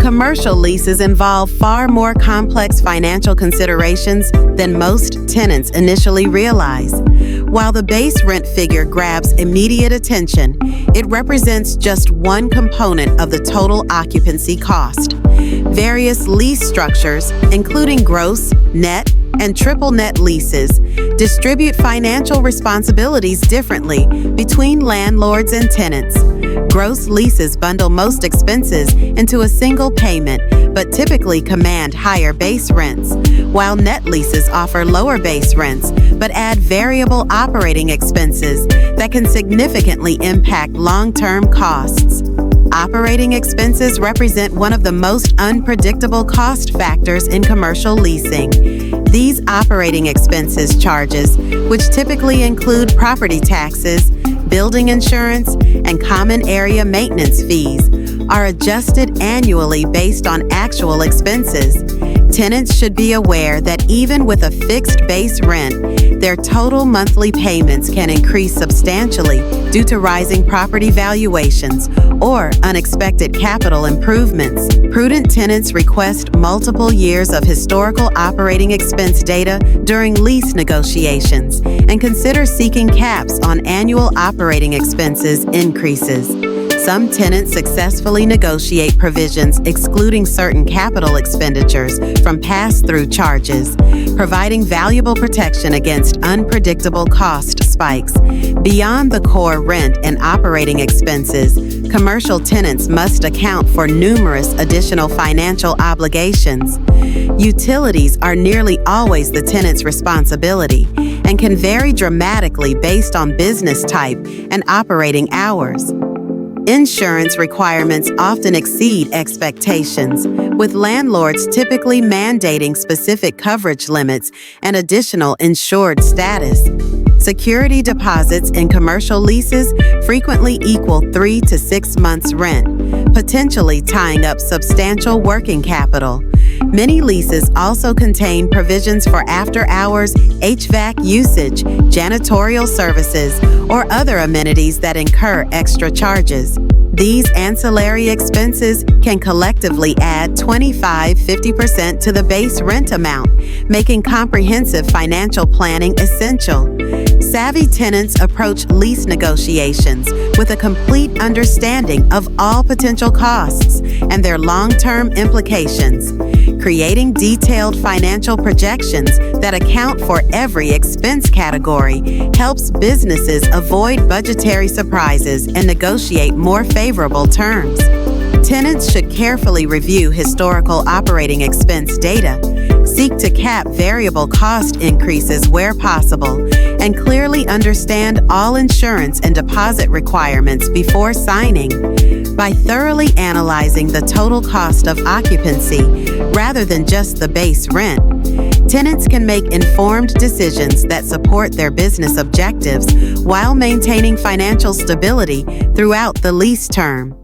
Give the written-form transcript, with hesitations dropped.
Commercial leases involve far more complex financial considerations than most tenants initially realize. While the base rent figure grabs immediate attention, it represents just one component of the total occupancy cost. Various lease structures, including gross, net, and triple net leases, distribute financial responsibilities differently between landlords and tenants. Gross leases bundle most expenses into a single payment, but typically command higher base rents, while net leases offer lower base rents, but add variable operating expenses that can significantly impact long-term costs. Operating expenses represent one of the most unpredictable cost factors in commercial leasing. These operating expenses charges, which typically include property taxes, building insurance, and common area maintenance fees, are adjusted annually based on actual expenses. Tenants should be aware that even with a fixed base rent, their total monthly payments can increase substantially due to rising property valuations or unexpected capital improvements. Prudent tenants request multiple years of historical operating expense data during lease negotiations and consider seeking caps on annual operating expenses increases. Some tenants successfully negotiate provisions excluding certain capital expenditures from pass-through charges, providing valuable protection against unpredictable cost spikes. Beyond the core rent and operating expenses, commercial tenants must account for numerous additional financial obligations. Utilities are nearly always the tenant's responsibility and can vary dramatically based on business type and operating hours. Insurance requirements often exceed expectations, with landlords typically mandating specific coverage limits and additional insured status. Security deposits in commercial leases frequently equal 3 to 6 months' rent, potentially tying up substantial working capital. Many leases also contain provisions for after-hours HVAC usage, janitorial services, or other amenities that incur extra charges. These ancillary expenses can collectively add 25–50% to the base rent amount, making comprehensive financial planning essential. Savvy tenants approach lease negotiations with a complete understanding of all potential costs and their long-term implications. Creating detailed financial projections that account for every expense category helps businesses avoid budgetary surprises and negotiate more favorable terms. Tenants should carefully review historical operating expense data, seek to cap variable cost increases where possible, and clearly understand all insurance and deposit requirements before signing. By thoroughly analyzing the total cost of occupancy rather than just the base rent, tenants can make informed decisions that support their business objectives while maintaining financial stability throughout the lease term.